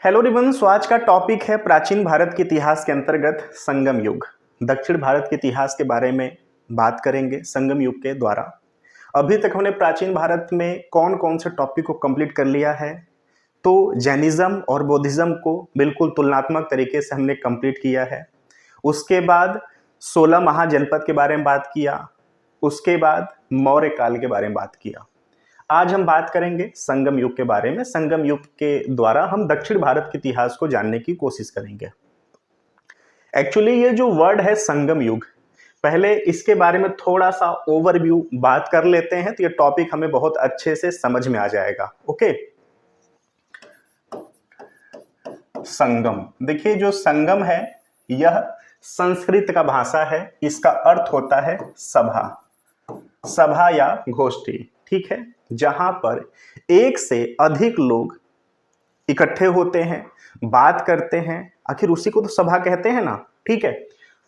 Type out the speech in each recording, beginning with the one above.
Hello ribbon, आज का topic है प्राचीन भारत के इतिहास के अंतर्गत संगम युग। दक्षिण भारत के इतिहास के बारे में बात करेंगे संगम युग के द्वारा। अभी तक हमने प्राचीन भारत में कौन कौन से टॉपिक को कंप्लीट कर लिया है, तो जैनिज्म और बौद्धिज्म को बिल्कुल तुलनात्मक तरीके से हमने कंप्लीट किया है। उसके बाद 16 महाजनपद के बारे में बात किया, उसके बाद मौर्य काल के बारे में बात किया। आज हम बात करेंगे संगम युग के बारे में। संगम युग के द्वारा हम दक्षिण भारत के इतिहास को जानने की कोशिश करेंगे। एक्चुअली ये जो वर्ड है संगम युग, पहले इसके बारे में थोड़ा सा ओवरव्यू बात कर लेते हैं तो ये टॉपिक हमें बहुत अच्छे से समझ में आ जाएगा। ओके, संगम, देखिए जो संगम है यह संस्कृत का भाषा है। इसका अर्थ होता है सभा, सभा या गोष्ठी। ठीक है, जहां पर एक से अधिक लोग इकट्ठे होते हैं, बात करते हैं, आखिर उसी को तो सभा कहते हैं ना। ठीक है,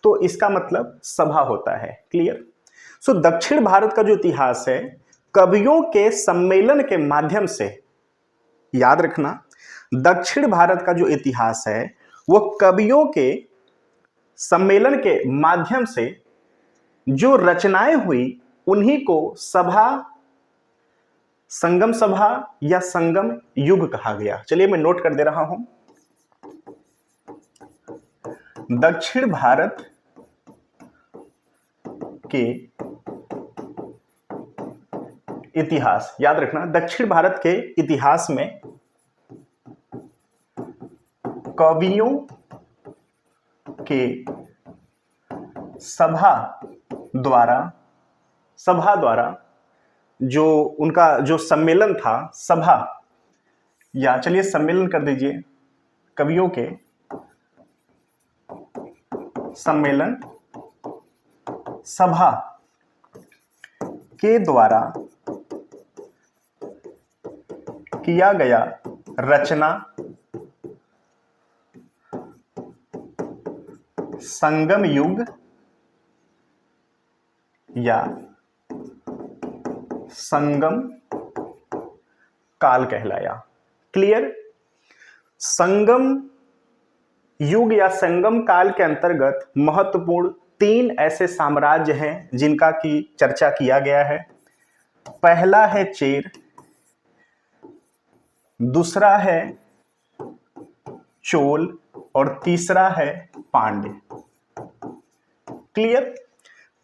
तो इसका मतलब सभा होता है। क्लियर। सो दक्षिण भारत का जो इतिहास है कवियों के सम्मेलन के माध्यम से, याद रखना, दक्षिण भारत का जो इतिहास है वो कवियों के सम्मेलन के माध्यम से जो रचनाएं हुई उन्हीं को सभा, संगम सभा या संगम युग कहा गया। चलिए मैं नोट कर दे रहा हूं। दक्षिण भारत के इतिहास, याद रखना, दक्षिण भारत के इतिहास में कवियों के सभा द्वारा जो उनका जो सम्मेलन था, सभा, या चलिए सम्मेलन कर दीजिए, कवियों के सम्मेलन सभा के द्वारा किया गया रचना संगम युग या संगम काल कहलाया। क्लियर। संगम युग या संगम काल के अंतर्गत महत्वपूर्ण 3 ऐसे साम्राज्य हैं जिनका की चर्चा किया गया है। पहला है चेर, दूसरा है चोल और तीसरा है पांड्य। क्लियर।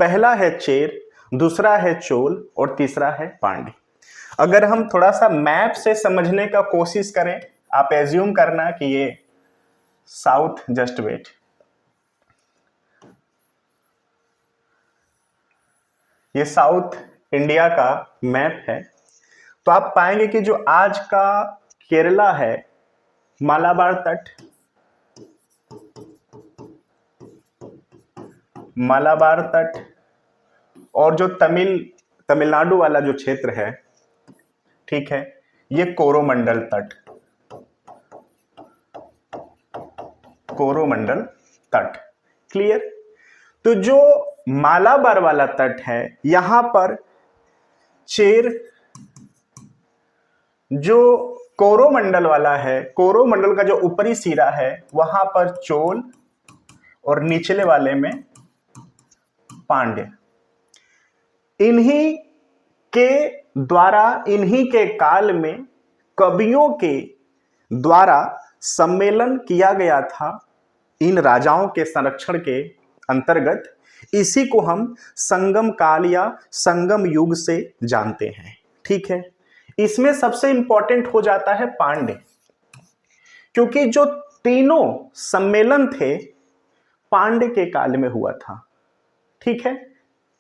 पहला है चेर, दूसरा है चोल और तीसरा है पांड्य। अगर हम थोड़ा सा मैप से समझने का कोशिश करें, आप एज्यूम करना कि ये साउथ, जस्ट वेट, ये साउथ इंडिया का मैप है, तो आप पाएंगे कि जो आज का केरला है, मालाबार तट, मालाबार तट, और जो तमिलनाडु वाला जो क्षेत्र है, ठीक है, ये कोरोमंडल तट, कोरोमंडल तट। क्लियर। तो जो मालाबार वाला तट है, यहां पर चेर, जो कोरोमंडल वाला है, कोरोमंडल का जो ऊपरी सिरा है वहां पर चोल और निचले वाले में पांड्य। इन्हीं के द्वारा, इन्हीं के काल में कवियों के द्वारा सम्मेलन किया गया था इन राजाओं के संरक्षण के अंतर्गत। इसी को हम संगम काल या संगम युग से जानते हैं। ठीक है। इसमें सबसे इंपॉर्टेंट हो जाता है पांड्य, क्योंकि जो तीनों सम्मेलन थे पांड्य के काल में हुआ था। ठीक है।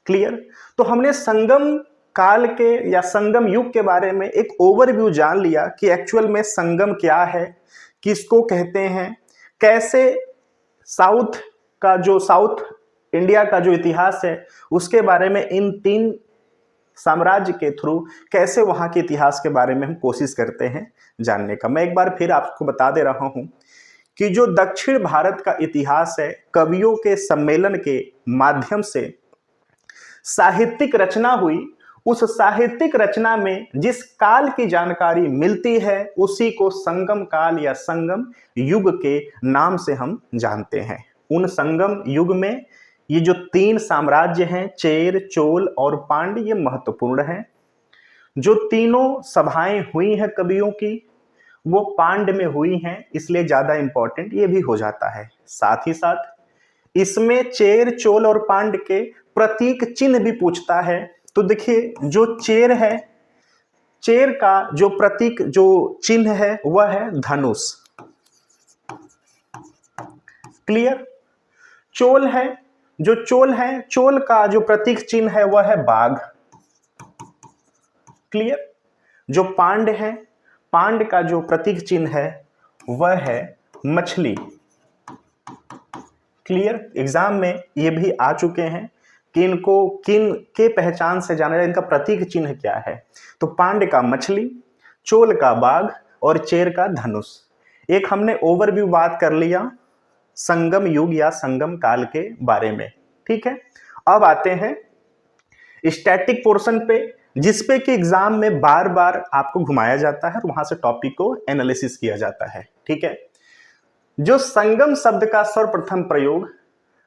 क्लियर। तो हमने संगम काल के या संगम युग के बारे में एक ओवरव्यू जान लिया कि एक्चुअल में संगम क्या है, किसको कहते हैं, कैसे साउथ इंडिया का जो इतिहास है उसके बारे में इन 3 साम्राज्य के थ्रू कैसे वहां के इतिहास के बारे में हम कोशिश करते हैं जानने का। मैं एक बार फिर आपको बता दे रहा हूं कि जो दक्षिण भारत का इतिहास है कवियों के सम्मेलन के माध्यम से साहित्यिक रचना हुई, उस साहित्यिक रचना में जिस काल की जानकारी मिलती है उसी को संगम काल या संगम युग के नाम से हम जानते हैं। उन संगम युग में ये जो तीन साम्राज्य हैं, चेर, चोल और पांड्य, ये महत्वपूर्ण हैं। जो तीनों सभाएं हुई हैं कवियों की, वो पांड्य में हुई हैं, इसलिए ज्यादा इंपॉर्टेंट ये भी हो जाता है। साथ ही साथ इसमें चेर, चोल और पांड्य के प्रतीक चिन्ह भी पूछता है। तो देखिए, जो चेर है, चेर का जो प्रतीक जो चिन्ह है वह है धनुष। क्लियर। चोल है, जो चोल है, चोल का जो प्रतीक चिन्ह है वह है बाघ। क्लियर। जो पांड्य है, पांड्य का जो प्रतीक चिन्ह है वह है मछली। क्लियर। एग्जाम में ये भी आ चुके हैं कि इनको किन के पहचान से जाना जाए, इनका प्रतीक चिन्ह क्या है। तो पांड्य का मछली, चोल का बाघ और चेर का धनुष। एक हमने ओवरव्यू बात कर लिया संगम युग या संगम काल के बारे में। ठीक है, अब आते हैं स्टैटिक पोर्शन पे, जिसपे कि एग्जाम में बार बार आपको घुमाया जाता है और वहां से टॉपिक को एनालिसिस किया जाता है। ठीक है, जो संगम शब्द का सर्वप्रथम प्रयोग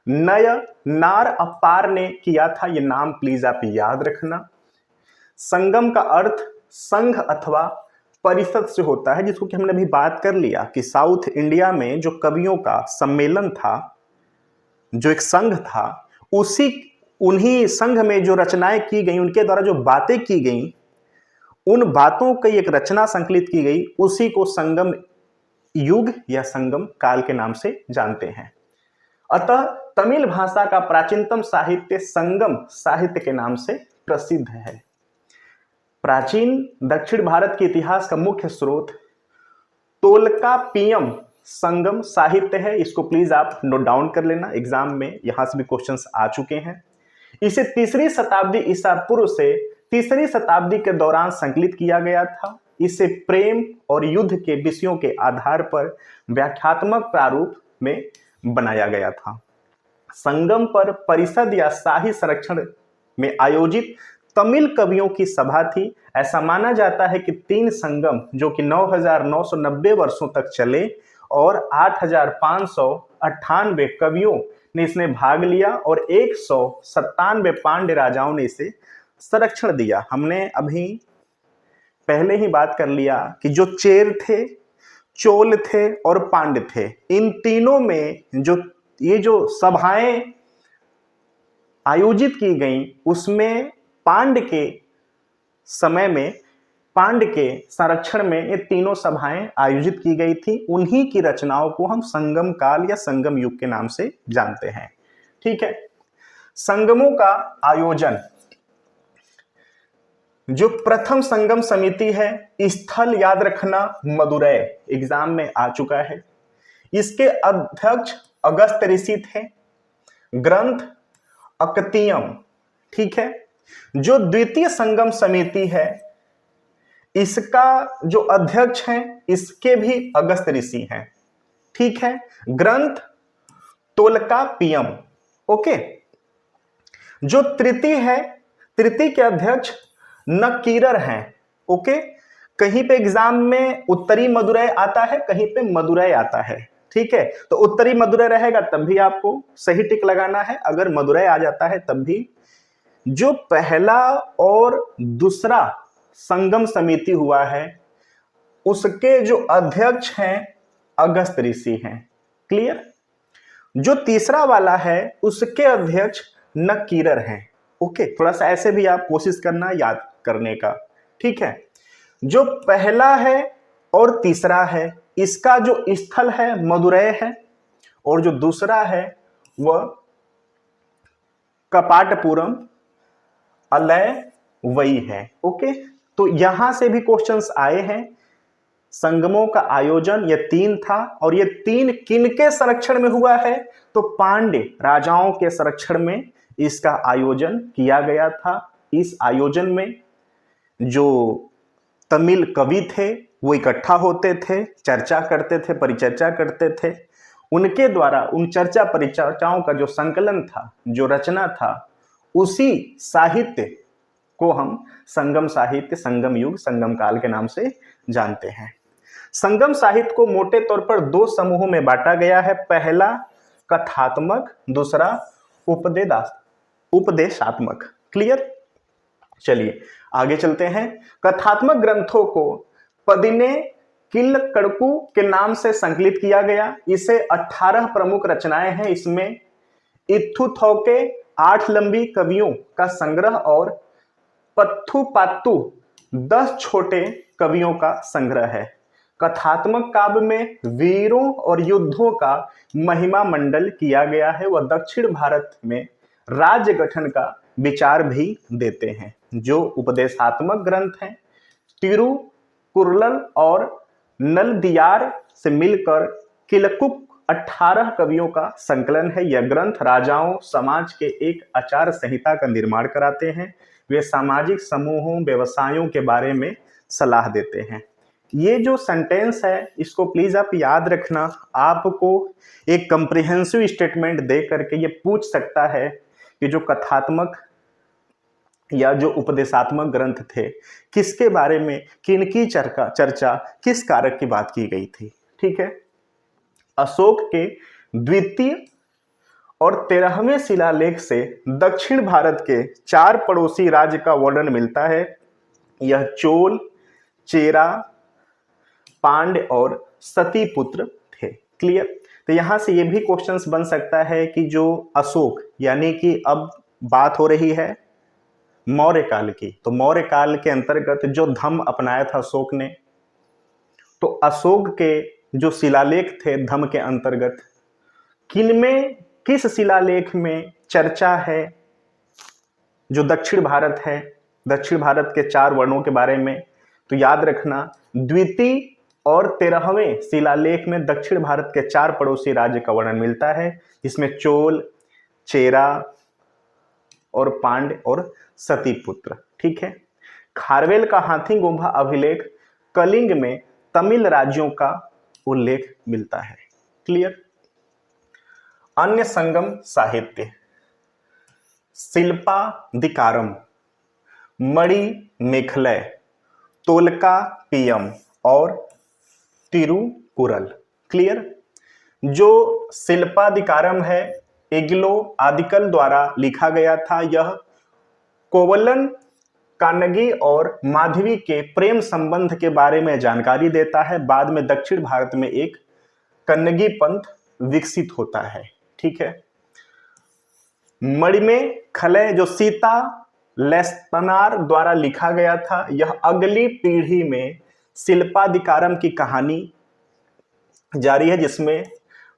नय नार अपार ने किया था, ये नाम प्लीज आप याद रखना। संगम का अर्थ संघ अथवा परिषद से होता है, जिसको कि हमने अभी बात कर लिया कि साउथ इंडिया में जो कवियों का सम्मेलन था, जो एक संघ था, उन्हीं संघ में जो रचनाएं की गई, उनके द्वारा जो बातें की गई, उन बातों की एक रचना संकलित की गई, उसी को संगम युग या संगम काल के नाम से जानते हैं। अतः तमिल भाषा का प्राचीनतम साहित्य संगम साहित्य के नाम से प्रसिद्ध है। प्राचीन दक्षिण भारत के इतिहास का मुख्य स्रोत तोलकाप्पियम संगम साहित्य है। इसको प्लीज आप नोट डाउन कर लेना, एग्जाम में यहां से भी क्वेश्चंस आ चुके हैं। इसे तीसरी शताब्दी ईसा पूर्व से तीसरी शताब्दी के दौरान संकलित किया गया था। इसे प्रेम और युद्ध के विषयों के आधार पर व्याख्यात्मक प्रारूप में बनाया गया था। संगम पर परिषद या शाही संरक्षण में आयोजित तमिल कवियों की सभा थी। ऐसा माना जाता है कि 3 संगम जो कि 9,990 वर्षों तक चले और 8,598 कवियों ने इसमें भाग लिया और 197 पांड्य राजाओं ने इसे संरक्षण दिया। हमने अभी पहले ही बात कर लिया कि जो चेर थे, चोल थे और पांड्य थे, इन तीनों में जो सभाएं आयोजित की गई, उसमें पांड्य के समय में, पांड्य के संरक्षण में ये तीनों सभाएं आयोजित की गई थी। उन्हीं की रचनाओं को हम संगम काल या संगम युग के नाम से जानते हैं। ठीक है, संगमों का आयोजन, जो प्रथम संगम समिति है, स्थल याद रखना मदुरै, एग्जाम में आ चुका है। इसके अध्यक्ष अगस्त ऋषि थे। ग्रंथ अकतियम। ठीक है, जो द्वितीय संगम समिति है, इसका जो अध्यक्ष हैं, इसके भी अगस्त ऋषि हैं। ठीक है, ग्रंथ तोलकाप्पियम। ओके, जो तृतीय है, तृतीय के अध्यक्ष नकीरर हैं। ओके, कहीं पे एग्जाम में उत्तरी मदुरै आता है, कहीं पे मदुरै आता है। ठीक है, तो उत्तरी मदुरै रहेगा तब भी आपको सही टिक लगाना है, अगर मदुरै आ जाता है तब भी। जो पहला और दूसरा संगम समिति हुआ है, उसके जो अध्यक्ष हैं अगस्त ऋषि हैं। क्लियर। जो तीसरा वाला है उसके अध्यक्ष नकीरर हैं। ओके, थोड़ा सा ऐसे भी आप कोशिश करना याद करने का। ठीक है, जो पहला है और तीसरा है, इसका जो स्थल है मदुरै है और जो दूसरा है वह कपाटपुरम अलय वही है। ओके, तो यहां से भी क्वेश्चंस आए हैं। संगमों का आयोजन ये 3 था और ये 3 किनके संरक्षण में हुआ है, तो पांड्य राजाओं के संरक्षण में इसका आयोजन किया गया था। इस आयोजन में जो तमिल कवि थे वो इकट्ठा होते थे, चर्चा करते थे, परिचर्चा करते थे। उनके द्वारा उन चर्चा परिचर्चाओं का जो संकलन था, जो रचना था, उसी साहित्य को हम संगम साहित्य, संगम युग, संगम काल के नाम से जानते हैं। संगम साहित्य को मोटे तौर पर दो समूहों में बांटा गया है। पहला कथात्मक, दूसरा उपदेशात्मक। क्लियर? चलिए आगे चलते हैं। कथात्मक ग्रंथों को पदिने किल्लकड़कू के नाम से संकलित किया गया। इसे 18 प्रमुख रचनाएं हैं। इसमें इत्थुथौके 8 लंबी कवियों का संग्रह और पत्थुपात्तु 10 छोटे कवियों का संग्रह है। कथात्मक काव्य में वीरों और युद्धों का महिमा मंडल किया गया है। वह दक्षिण भारत में राज्य गठन का विचार भी देते हैं। जो उपदेशात्मक ग्रंथ हैं, तिरुकुरल और नलदियार से मिलकर किलकुक 18 कवियों का संकलन है। यह ग्रंथ राजाओं, समाज के एक आचार संहिता का निर्माण कराते हैं। वे सामाजिक समूहों, व्यवसायों के बारे में सलाह देते हैं। ये जो सेंटेंस है इसको प्लीज आप याद रखना। आपको एक कंप्रिहेंसिव स्टेटमेंट दे करके ये पूछ सकता है कि जो कथात्मक या जो उपदेशात्मक ग्रंथ थे किसके बारे में, किनकी चर्चा किस कारक की बात की गई थी। ठीक है। अशोक के द्वितीय और 13वें शिलालेख से दक्षिण भारत के 4 पड़ोसी राज्य का वर्णन मिलता है। यह चोल, चेरा, पांड्य और सतीपुत्र थे। क्लियर? तो यहां से ये भी क्वेश्चंस बन सकता है कि जो अशोक, यानी कि अब बात हो रही है मौर्य काल की, तो मौर्य काल के अंतर्गत जो धम्म अपनाया था अशोक ने, तो अशोक के जो शिलालेख थे धम्म के अंतर्गत किनमें, किस शिलालेख में चर्चा है जो दक्षिण भारत है, दक्षिण भारत के 4 वर्णों के बारे में? तो याद रखना, द्वितीय और 13वें शिलालेख में दक्षिण भारत के 4 पड़ोसी राज्य का वर्णन मिलता है, जिसमें चोल, चेरा और पांड्य और सतीपुत्र। ठीक है। खारवेल का हाथी गुम्फा अभिलेख कलिंग में तमिल राज्यों का उल्लेख मिलता है। क्लियर? अन्य संगम साहित्य, शिल्पादिकारम, मणिमेखलय, तोलकाप्पियम और तिरुकुरल। क्लियर? जो शिल्पादिकारम है एग्लो आदिकल द्वारा लिखा गया था। यह कोवलन, कानगी और माधवी के प्रेम संबंध के बारे में जानकारी देता है। बाद में दक्षिण भारत में एक कन्नगी पंथ विकसित होता है। ठीक है। मणिमेखलय जो सीता लेस्तनार द्वारा लिखा गया था, यह अगली पीढ़ी में शिल्पादिकारम की कहानी जारी है, जिसमें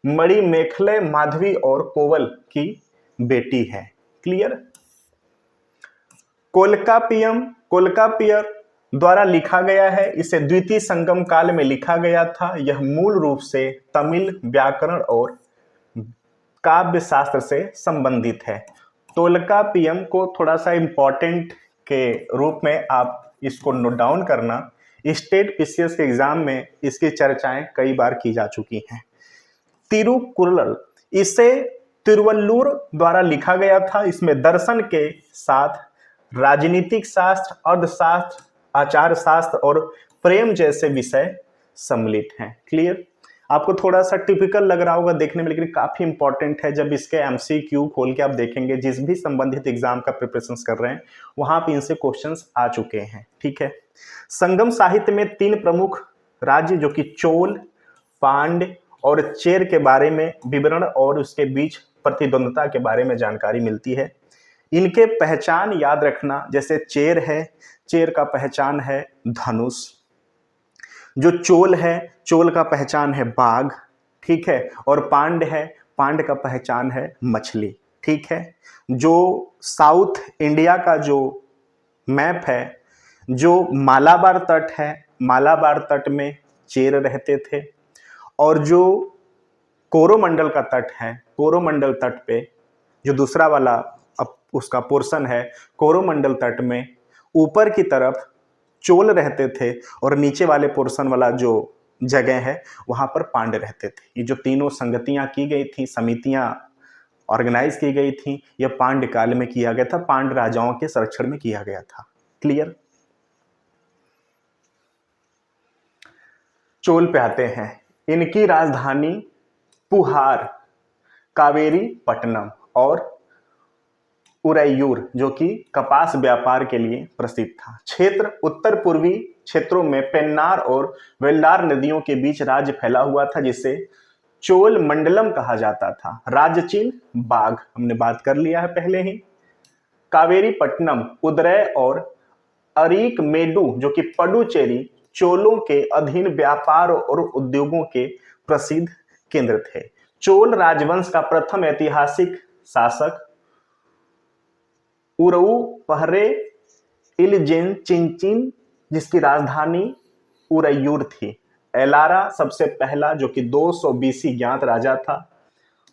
मणिमेखलय माधवी और कोवल की बेटी है। क्लियर? कोलकापियर द्वारा लिखा गया है। इसे द्वितीय संगम काल में लिखा गया था। यह मूल रूप से तमिल व्याकरण और काव्य शास्त्र से संबंधित है। तोलकाप्पियम को थोड़ा सा इंपॉर्टेंट के रूप में आप इसको नोट डाउन करना। स्टेट पीसीएस के एग्जाम में इसकी चर्चाएं कई बार की जा चुकी हैं। तिरुकुरल, इसे तिरुवल्लुर द्वारा लिखा गया था। इसमें दर्शन के साथ राजनीतिक शास्त्र, अर्थशास्त्र, आचार शास्त्र और प्रेम जैसे विषय सम्मिलित हैं। क्लियर? आपको थोड़ा सा टिपिकल लग रहा होगा देखने में, लेकिन काफी इंपॉर्टेंट है। जब इसके एमसीक्यू खोल के आप देखेंगे, जिस भी संबंधित एग्जाम का प्रिपरेशन कर रहे हैं वहां पे इनसे क्वेश्चंस आ चुके हैं। ठीक है। संगम साहित्य में 3 प्रमुख राज्य जो कि चोल, पांड्य और चेर के बारे में विवरण और उसके बीच प्रतिद्वंदता के बारे में जानकारी मिलती है। इनके पहचान याद रखना, जैसे चेर है, चेर का पहचान है धनुष। जो चोल है, चोल का पहचान है बाघ। ठीक है। और पांड्य है, पांड्य का पहचान है मछली। ठीक है। जो साउथ इंडिया का जो मैप है, जो मालाबार तट है, मालाबार तट में चेर रहते थे। और जो कोरोमंडल का तट है, कोरोमंडल तट पे जो दूसरा वाला अब उसका पोर्शन है, कोरोमंडल तट में ऊपर की तरफ चोल रहते थे और नीचे वाले पोर्शन वाला जो जगह है वहां पर पांड्य रहते थे। ये जो तीनों संगतियां की गई थी, समितियां ऑर्गेनाइज की गई थी, यह पांड्य काल में किया गया था, पांड्य राजाओं के संरक्षण में किया गया था। क्लियर। चोल पे आते हैं। इनकी राजधानी पुहार, कावेरी पट्टनम और उरैयूर जो कि कपास व्यापार के लिए प्रसिद्ध था। क्षेत्र उत्तर पूर्वी क्षेत्रों में पेन्नार और वेल्लार नदियों के बीच राज्य फैला हुआ था, जिसे चोल मंडलम कहा जाता था। राज्य चिन्ह बाघ, हमने बात कर लिया है पहले ही। कावेरी पट्टनम, उदय और अरीक मेडू जो कि पडुचेरी चोलों के अधीन व्यापार और उद्योगों के प्रसिद्ध केंद्र थे। चोल राजवंश का प्रथम ऐतिहासिक शासक उरऊ पहरे इलजेन चिंचिन, जिसकी राजधानी उरैयूर थी। एलारा सबसे पहला जो कि 200 BC ज्ञात राजा था।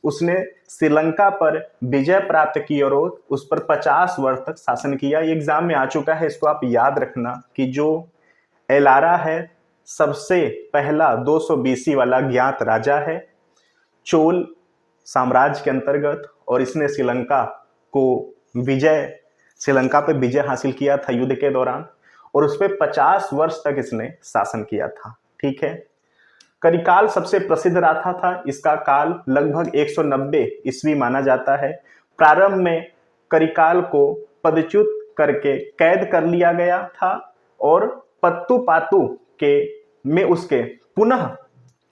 उसने श्रीलंका पर विजय प्राप्त की और उस पर 50 वर्ष तक शासन किया। ये एग्जाम में आ चुका है, इसको आप याद रखना कि जो एलारा है सबसे पहला 200 BC वाला ज्ञात राजा है चोल साम्राज्य के अंतर्गत, और इसने श्रीलंका पे विजय हासिल किया था युद्ध के दौरान, और उस पर 50 वर्ष तक इसने शासन किया था। ठीक है। करिकाल सबसे प्रसिद्ध राजा था। इसका काल लगभग 190 ईस्वी माना जाता है। प्रारंभ में करिकाल को पदच्युत करके कैद कर लिया गया था और पत्तू पातू में उसके पुनः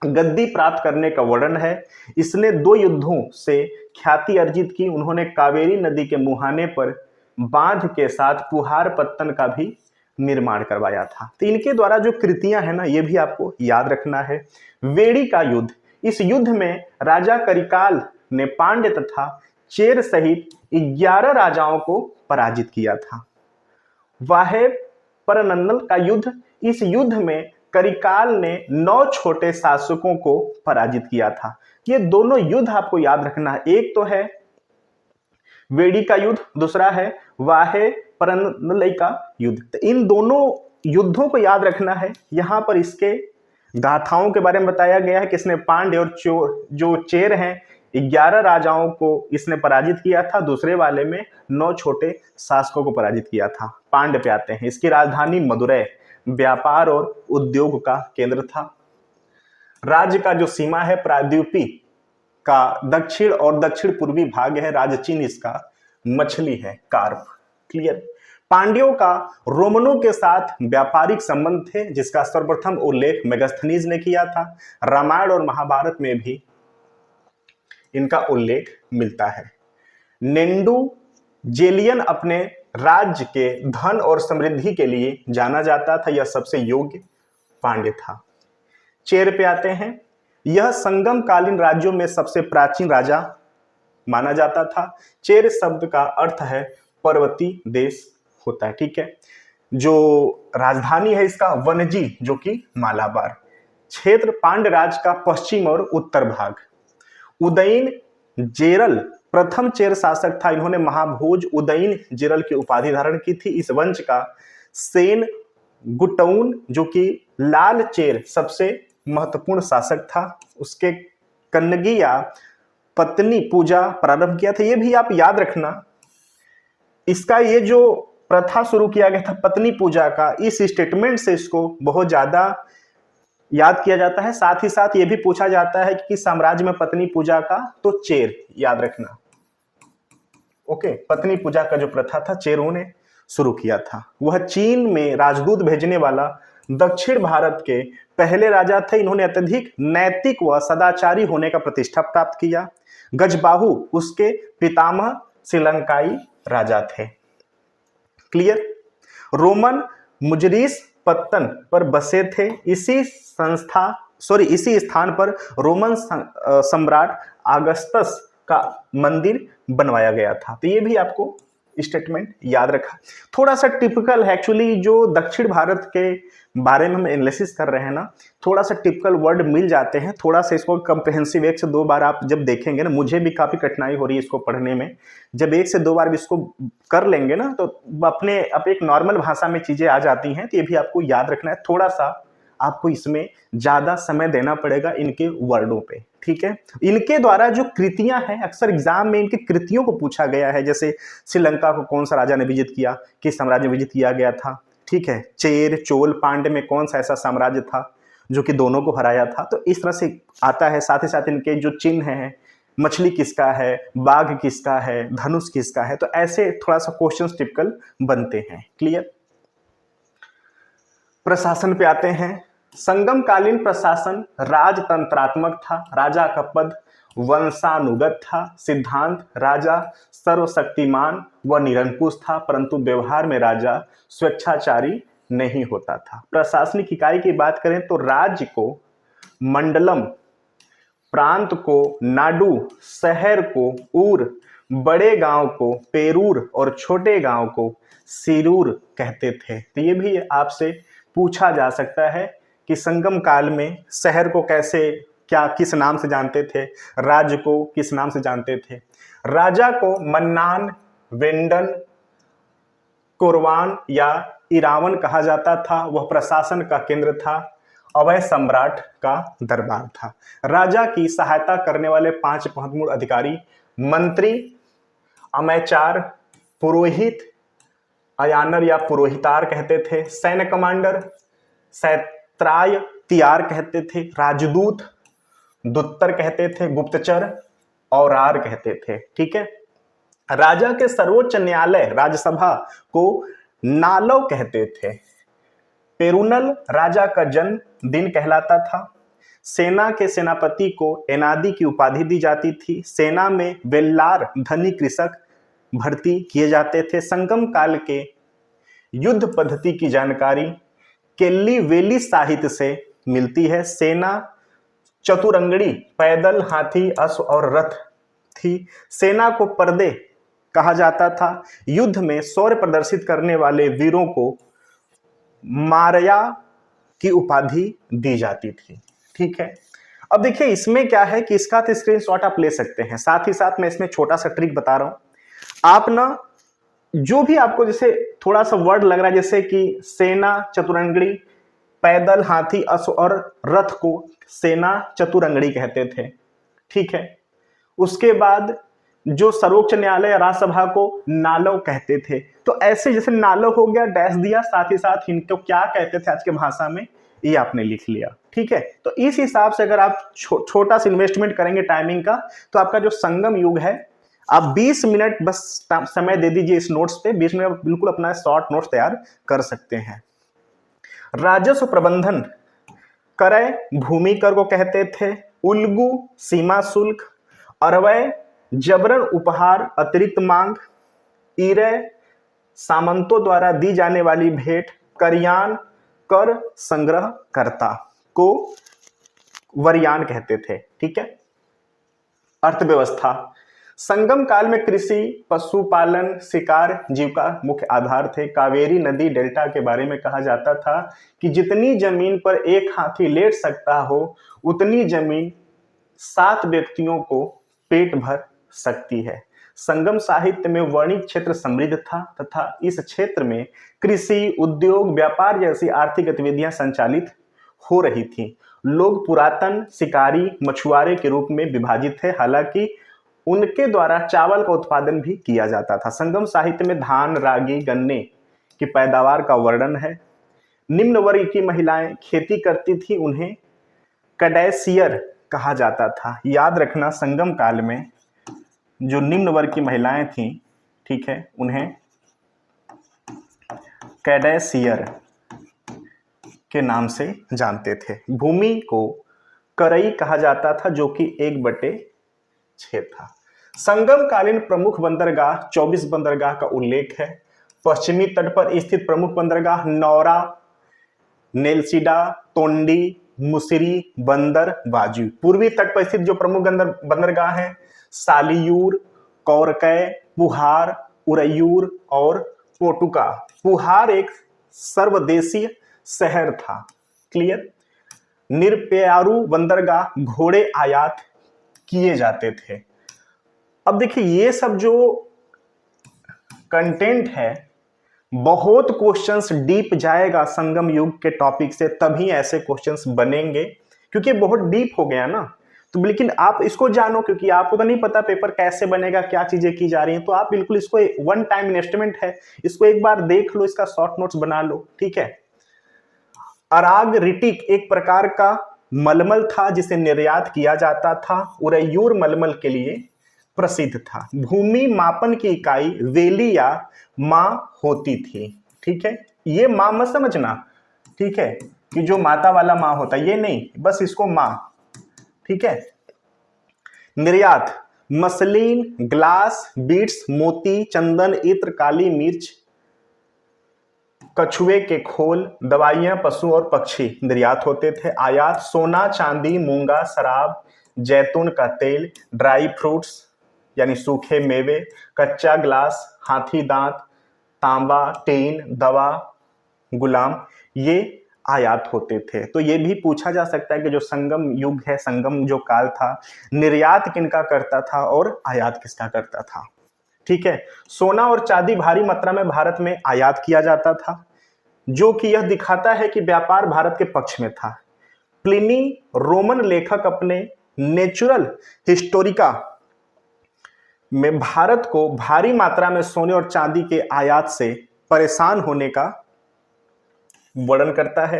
गद्दी प्राप्त करने का वर्णन है। इसने 2 युद्धों से ख्याति अर्जित की। उन्होंने कावेरी नदी के मुहाने पर बांध के साथ पुहार पत्तन का भी निर्माण करवाया था। तो इनके द्वारा जो कृतियां हैं ना, ये भी आपको याद रखना है। वेड़ी का युद्ध, इस युद्ध में राजा करिकाल ने पांड्य तथा चेर सहित 11 राजाओं को पराजित किया था। वाहे परनन्नल का युद्ध, इस युद्ध में करिकाल ने 9 छोटे शासकों को पराजित किया था। ये दोनों युद्ध आपको याद रखना है। एक तो है वेड़ी का युद्ध, दूसरा है वाहे परनन्नल का युद्ध। तो इन दोनों युद्धों को याद रखना है। यहां पर इसके गाथाओं के बारे में बताया गया है कि इसने पांड्य और जो चेर हैं 11 राजाओं को इसने पराजित किया था। दूसरे वाले में 9 छोटे शासकों को पराजित किया था। पांड्य पे आते हैं। इसकी राजधानी मदुरै व्यापार और उद्योग का केंद्र था। राज्य का जो सीमा है प्रायद्वीपी का दक्षिण और दक्षिण पूर्वी भाग है। राज्य चिन्ह इसका मछली है, कार्प। क्लियर। पांड्यों का रोमनों के साथ व्यापारिक संबंध थे, जिसका सर्वप्रथम उल्लेख मेगास्थनीज ने किया था। रामायण और महाभारत में भी इनका उल्लेख मिलता है। नेंडू जेलियन अपने राज्य के धन और समृद्धि के लिए जाना जाता था। यह सबसे योग्य पांड्य था। चेर पे आते हैं। यह संगम कालीन राज्यों में सबसे प्राचीन राजा माना जाता था। चेर शब्द का अर्थ है पर्वतीय देश होता है। ठीक है। जो राजधानी है इसका वनजी जो कि मालाबार। क्षेत्र पांड्य राज का पश्चिम और उत्तर भाग। उदयन जेरल प्रथम चेर शासक था। इन्होंने महाभोज उदयन जेरल की उपाधि धारण की थी। इस वंश का सेन गुटउन जो कि लाल चेर सबसे महत्वपूर्ण शासक था। उसके कन्नगी या पत्नी पूजा प्रारंभ किया था। ये भी आप याद रखना। इसका ये जो प्रथा शुरू किया गया था पत्नी पूजा का, इस स्टेटमेंट से इसको बहुत ज्यादा याद किया जाता है। साथ ही साथ ये भी पूछा जाता है कि किस साम्राज्य में पत्नी पूजा का, तो चेर, याद रखना। ओके। पत्नी पूजा का जो प्रथा था चेरों ने शुरू किया था। वह चीन में राजदूत भेजने वाला दक्षिण भारत के पहले राजा थे। इन्होंने अत्यधिक नैतिक व सदाचारी होने का प्रतिष्ठा प्राप्त किया। गजबाहु उसके पितामह श्रीलंकाई राजा थे। क्लियर। रोमन मुजरिस पत्तन पर बसे थे। इसी स्थान पर रोमन सम्राट अगस्तस का मंदिर बनवाया गया था। तो ये भी आपको स्टेटमेंट याद रखा। थोड़ा सा टिपिकल है एक्चुअली, जो दक्षिण भारत के बारे में हम एनालिसिस कर रहे हैं ना, थोड़ा सा टिपिकल वर्ड मिल जाते हैं। थोड़ा सा इसको कंप्रिहेंसिव 1 से 2 बार आप जब देखेंगे ना, मुझे भी काफी कठिनाई हो रही है इसको पढ़ने में। जब 1 से 2 बार भी इसको कर लेंगे ना, तो अपने एक नॉर्मल भाषा में चीजें आ जाती हैं। तो ये भी आपको याद रखना है। थोड़ा सा आपको इसमें ज्यादा समय देना पड़ेगा इनके वर्डों पे, ठीक है। इनके द्वारा जो कृतियां हैं, अक्सर एग्जाम में इनकी कृतियों को पूछा गया है, जैसे श्रीलंका को कौन सा राजा ने विजित किया, किस साम्राज्य में विजित किया गया था, ठीक है। चेर चोल पांड्य में कौन सा ऐसा साम्राज्य था जो कि दोनों को हराया था, तो इस तरह से आता है। साथ ही साथ इनके जो चिन्ह हैं, मछली किसका है, बाघ किसका है, धनुष किसका है, तो ऐसे थोड़ा सा क्वेश्चंस टिपिकल बनते हैं। क्लियर। प्रशासन पे आते हैं। संगम कालीन प्रशासन राजतंत्रात्मक था, राजा का पद वंशानुगत था, सिद्धांत राजा सर्वशक्तिमान व निरंकुश था, परंतु व्यवहार में राजा स्वेच्छाचारी नहीं होता था। प्रशासनिक इकाई की बात करें तो राज्य को मंडलम, प्रांत को नाडु, शहर को ऊर, बड़े गांव को पेरूर और छोटे गांव को सिरूर कहते थे। तो ये भी आपसे पूछा जा सकता है कि संगम काल में शहर को कैसे, क्या, किस नाम से जानते थे, राज्य को किस नाम से जानते थे। राजा को मन्नान, वेंडन, कुरवान या इरावन कहा जाता था। वह प्रशासन का केंद्र था, अवय सम्राट का दरबार था। राजा की सहायता करने वाले 5 महत्वपूर्ण अधिकारी मंत्री, अमैचार, पुरोहित, अयानर या पुरोहितार कहते थे, सैन्य कमांडर, सैत्राय तियार कहते थे, राजदूत, दुत्तर कहते थे, गुप्तचर, औरार कहते थे, ठीक है। राजा के सर्वोच्च न्यायालय राज्यसभा को नालव कहते थे। पेरुनल राजा का जन्म दिन कहलाता था। सेना के सेनापति को एनादी की उपाधि दी जाती थी। सेना में वेल्लार धनी कृषक भर्ती किए जाते थे। संगम काल के युद्ध पद्धति की जानकारी केल्ली वेली साहित्य से मिलती है। सेना चतुरंगड़ी, पैदल, हाथी, अश्व और रथ थी। सेना को पर्दे कहा जाता था। युद्ध में शौर्य प्रदर्शित करने वाले वीरों को मारया की उपाधि दी जाती थी, ठीक है। अब देखिए इसमें क्या है कि इसका तो स्क्रीनशॉट आप ले सकते हैं। साथ ही साथ मैं इसमें छोटा सा ट्रिक बता रहा हूं। आप ना जो भी आपको जैसे थोड़ा सा वर्ड लग रहा है, जैसे कि सेना चतुरंगड़ी, पैदल, हाथी, अश्व और रथ को सेना चतुरंगड़ी कहते थे, ठीक है। उसके बाद जो सर्वोच्च न्यायालय राज्यसभा को नालव कहते थे। तो ऐसे जैसे नालव हो गया, डैश दिया, साथ ही साथ इनको क्या कहते थे आज के भाषा में, ये आपने लिख लिया, ठीक है। तो इस हिसाब से अगर आप छोटा सा इन्वेस्टमेंट करेंगे टाइमिंग का, तो आपका जो संगम युग है, आप 20 मिनट बस समय दे दीजिए इस नोट्स पे, 20 मिनट बिल्कुल अपना शॉर्ट नोट्स तैयार कर सकते हैं। राजस्व प्रबंधन, क्रय भूमि कर को कहते थे। उल्गू सीमा शुल्क, अरवय जबरन उपहार अतिरिक्त मांग, इरय सामंतों द्वारा दी जाने वाली भेंट, करयान कर संग्रह करता को वरयान कहते थे, ठीक है। अर्थव्यवस्था, संगम काल में कृषि, पशुपालन, शिकार जीविका मुख्य आधार थे। कावेरी नदी डेल्टा के बारे में कहा जाता था कि जितनी जमीन पर एक हाथी लेट सकता हो, उतनी जमीन 7 व्यक्तियों को पेट भर सकती है। संगम साहित्य में वर्णिक क्षेत्र समृद्ध था तथा इस क्षेत्र में कृषि, उद्योग, व्यापार जैसी आर्थिक गतिविधियां संचालित हो रही थीं। लोग पुरातन शिकारी, मछुआरे के रूप में विभाजित थे। हालांकि उनके द्वारा चावल का उत्पादन भी किया जाता था। संगम साहित्य में धान, रागी, गन्ने की पैदावार का वर्णन है। निम्न वर्ग की महिलाएं खेती करती थी, उन्हें कैडेसियर कहा जाता था। याद रखना, संगम काल में जो निम्न वर्ग की महिलाएं थीं, ठीक है, उन्हें कैडेसियर के नाम से जानते थे। भूमि को करई कहा जाता था, जो कि 1/6 था। संगम कालीन प्रमुख बंदरगाह 24 बंदरगाह का उल्लेख है। पश्चिमी तट पर स्थित प्रमुख बंदरगाह नौरा, नेलसीडा, तोंडी, मुसिरी, बंदर, बाजू। पूर्वी तट पर स्थित जो प्रमुख बंदरगाह हैं, सालियूर, कौरकै, पुहार, उरैयूर और पोटुका। पुहार एक सर्वदेशीय शहर था। क्लियर। निरपेयारू बंदरगाह, घोड़े आयात किए जाते थे। अब देखिए ये सब जो कंटेंट है बहुत क्वेश्चंस डीप जाएगा संगम युग के टॉपिक से, तभी ऐसे क्वेश्चंस बनेंगे, क्योंकि बहुत डीप हो गया ना। तो लेकिन आप इसको जानो, क्योंकि आपको तो नहीं पता पेपर कैसे बनेगा, क्या चीजें की जा रही हैं, तो आप बिल्कुल इसको वन टाइम इन्वेस्टमेंट है, इसको एक बार देख लो, इसका शॉर्ट नोट्स बना लो, ठीक है। अराग रिटिक एक प्रकार का मलमल था जिसे निर्यात किया जाता था, उरैयूर मलमल के लिए प्रसिद्ध था। भूमि मापन की इकाई वेली या माँ होती थी, ठीक है। ये माँ मत समझना, ठीक है, कि जो माता वाला माँ होता है ये नहीं, बस इसको माँ, ठीक है। निर्यात मसलिन, ग्लास, बीड्स, मोती, चंदन, इत्र, काली मिर्च, कछुए के खोल, दवाइयां, पशु और पक्षी निर्यात होते थे। आयात सोना, चांदी, मूंगा, शराब, जैतून का तेल, ड्राई फ्रूट्स यानी सूखे मेवे, कच्चा ग्लास, हाथी दांत, तांबा, टीन, दवा, गुलाम, ये आयात होते थे। तो ये भी पूछा जा सकता है कि जो संगम युग है, संगम जो काल था, निर्यात किनका करता था और आयात किसका करता था, ठीक है। सोना और चांदी भारी मात्रा में भारत में आयात किया जाता था, जो कि यह दिखाता है कि व्यापार भारत के पक्ष में था। प्लिनी रोमन लेखक अपने नेचुरल हिस्टोरिका में भारत को भारी मात्रा में सोने और चांदी के आयात से परेशान होने का वर्णन करता है।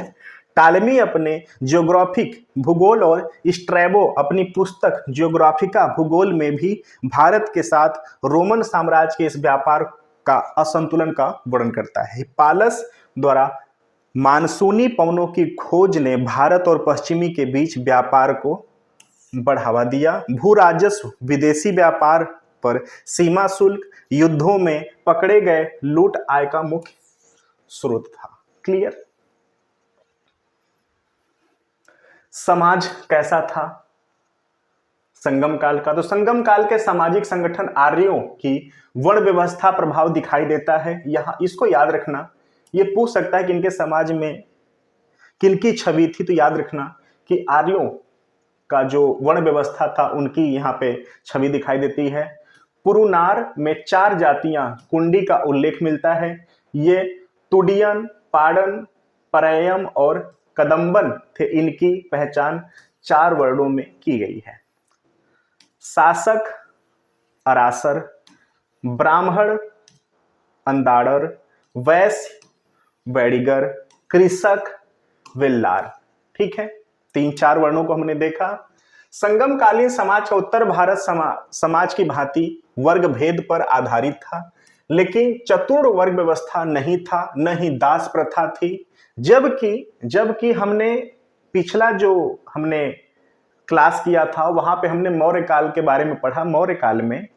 टालेमी अपने जियोग्राफिक भूगोल और स्ट्रैबो अपनी पुस्तक जियोग्राफिका भूगोल में भी भारत के साथ रोमन साम्राज्य के इस व्यापार का असंतुलन का वर्णन करता है। हिप्पालस द्वारा मानसूनी पवनों की खोज ने भारत और पश्चिमी के बीच व्यापार को बढ़ावा दिया। भू राजस्व विदेशी व्यापार पर सीमा शुल्क, युद्धों में पकड़े गए लूट आय का मुख्य स्रोत था। क्लियर। समाज कैसा था संगम काल का? तो संगम काल के सामाजिक संगठन आर्यों की वर्ण व्यवस्था प्रभाव दिखाई देता है। यहां इसको याद रखना, ये पूछ सकता है कि इनके समाज में किनकी छवि थी, तो याद रखना कि आर्यों का जो वर्ण व्यवस्था था उनकी यहाँ पे छवि दिखाई देती है। पुरुनार में 4 जातियां कुंडी का उल्लेख मिलता है। ये तुडियन, पाड़न, परयम और कदम्बन थे। इनकी पहचान 4 वर्णों में की गई है। शासक अरासर, ब्राह्मण अंदाड़र, वैश्य वैडिगर, कृषक वेल्लार, ठीक है। 3-4 वर्णों को हमने देखा। संगम कालीन समाज का उत्तर भारत समाज की भांति वर्ग भेद पर आधारित था, लेकिन चतुर्थ वर्ग व्यवस्था नहीं था, न ही दास प्रथा थी। जबकि हमने पिछला जो हमने क्लास किया था वहां पे हमने मौर्य काल के बारे में पढ़ा। मौर्य काल में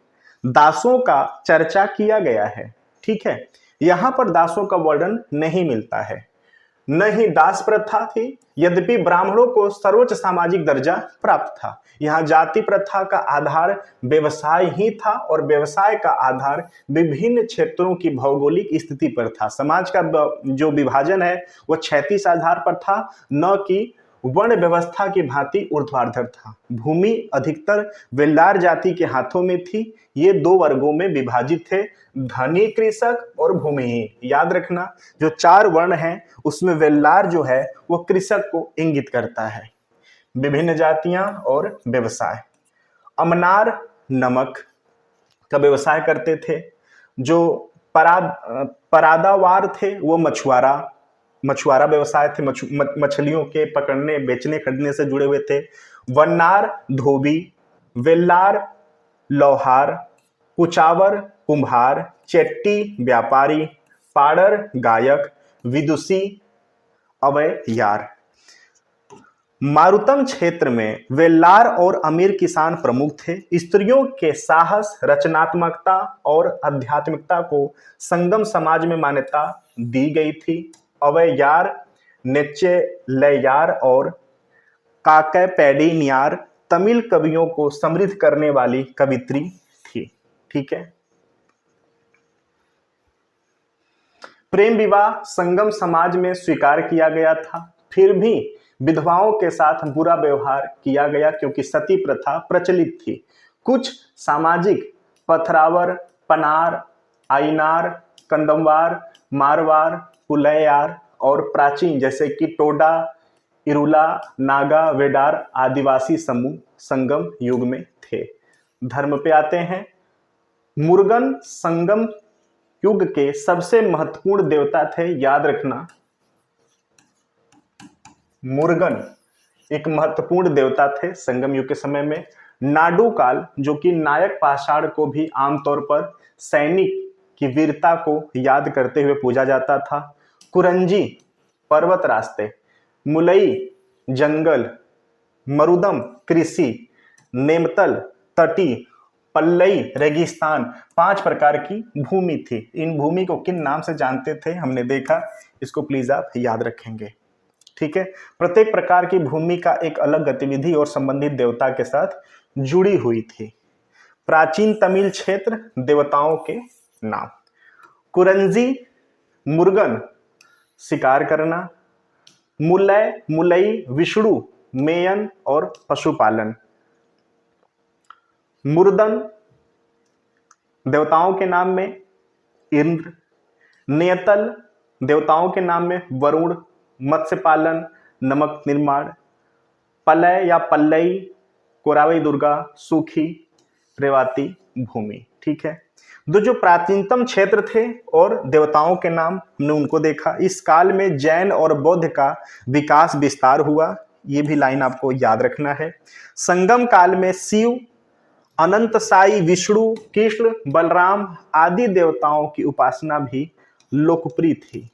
दासों का चर्चा किया गया है, ठीक है। यहां पर दासों का वर्णन नहीं मिलता है, न ही दास प्रथा थी, यद्यपि ब्राह्मणों को सर्वोच्च सामाजिक दर्जा प्राप्त था। यहाँ जाति प्रथा का आधार व्यवसाय ही था और व्यवसाय का आधार विभिन्न क्षेत्रों की भौगोलिक स्थिति पर था। समाज का जो विभाजन है वो क्षैतिज आधार पर था, न कि वर्ण व्यवस्था की भांति ऊर्ध्वाधर था। भूमि अधिकतर वेल्लार जाति के हाथों में थी। ये 2 वर्गों में विभाजित थे, धनी कृषक और भूमिहीन। याद रखना, जो 4 वर्ण हैं उसमें वेल्लार जो है वो कृषक को इंगित करता है। विभिन्न जातियां और व्यवसाय। अमनार नमक का व्यवसाय करते थे। जो परादावार थे वो मछुआरा व्यवसाय थे, मछलियों के पकड़ने, बेचने, खरीदने से जुड़े हुए थे। वन्नार धोबी, वेल्लार लोहार, कुचावर कुम्हार, चेट्टी व्यापारी, पाड़र गायक, विदुषी अवैयार। मारुतम क्षेत्र में वेल्लार और अमीर किसान प्रमुख थे। स्त्रियों के साहस, रचनात्मकता और आध्यात्मिकता को संगम समाज में मान्यता दी गई थी। अवैयार, नेच्चेलैयार और काकैपेडिनियार तमिल कवियों को समृद्ध करने वाली कवित्री थी, ठीक है। प्रेम विवाह संगम समाज में स्वीकार किया गया था, फिर भी विधवाओं के साथ बुरा व्यवहार किया गया क्योंकि सती प्रथा प्रचलित थी। कुछ सामाजिक पथरावर, पनार, आइनार, कंदमवार, मारवाड़, पुलैयार और प्राचीन जैसे कि टोडा, इरुला, नागा, वेडार आदिवासी समूह संगम युग में थे। धर्म पे आते हैं। मुर्गन संगम युग के सबसे महत्वपूर्ण देवता थे, याद रखना। मुर्गन एक महत्वपूर्ण देवता थे संगम युग के समय में। नाडू काल, जो कि नायक पाषाण को भी आमतौर पर सैनिक की वीरता को याद करते हुए पूजा जाता था। कुरंजी पर्वत रास्ते, मुलई जंगल, मरुदम कृषि, नेमतल तटी, पल्लई रेगिस्तान, 5 प्रकार की भूमि थी। इन भूमि को किन नाम से जानते थे हमने देखा, इसको प्लीज आप याद रखेंगे। ठीक है, प्रत्येक प्रकार की भूमि का एक अलग गतिविधि और संबंधित देवता के साथ जुड़ी हुई थी। प्राचीन तमिल क्षेत्र, देवताओं के नाम। कुरंजी मुर्गन शिकार करना, मुलय मुलई विष्णु मेयन और पशुपालन। मुर्दन देवताओं के नाम में इंद्र, नेतल देवताओं के नाम में वरुण, मत्स्य पालन, नमक निर्माण, पलय या पल्लई कोरावई दुर्गा, सूखी रेवाती भूमि। ठीक है, जो प्राचीनतम क्षेत्र थे और देवताओं के नाम हमने उनको देखा। इस काल में जैन और बौद्ध का विकास विस्तार हुआ, ये भी लाइन आपको याद रखना है। संगम काल में शिव, अनंत साई, विष्णु, कृष्ण, बलराम आदि देवताओं की उपासना भी लोकप्रिय थी।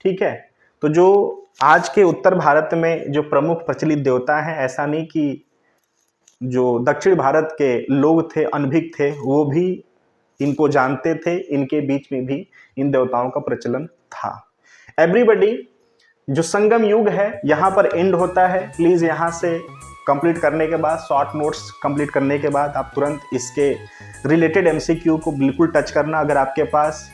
ठीक है, तो जो आज के उत्तर भारत में जो प्रमुख प्रचलित देवता हैं, ऐसा नहीं कि जो दक्षिण भारत के लोग थे, अनभिज्ञ थे, वो भी इनको जानते थे। इनके बीच में भी इन देवताओं का प्रचलन था। एवरीबॉडी, जो संगम युग है यहाँ पर एंड होता है। प्लीज यहाँ से कंप्लीट करने के बाद, शॉर्ट नोट्स कंप्लीट करने के बाद आप तुरंत इसके रिलेटेड एमसीक्यू को बिल्कुल टच करना। अगर आपके पास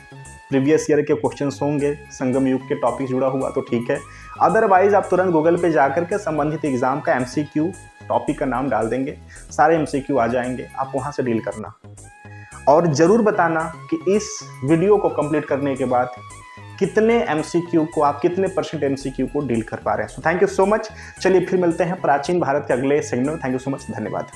प्रीवियस ईयर के क्वेश्चंस होंगे संगम युग के टॉपिक जुड़ा हुआ तो ठीक है, अदरवाइज आप तुरंत गूगल पे जाकर के संबंधित एग्जाम का एमसीक्यू टॉपिक का नाम डाल देंगे, सारे एमसीक्यू आ जाएंगे, आप वहां से डील करना। और जरूर बताना कि इस वीडियो को कंप्लीट करने के बाद कितने एमसीक्यू को आप, कितने % एमसीक्यू को डील कर पा रहे हैं। So thank you so much. चलिए फिर मिलते हैं प्राचीन भारत के अगले सेगमेंट में। थैंक यू सो मच, धन्यवाद।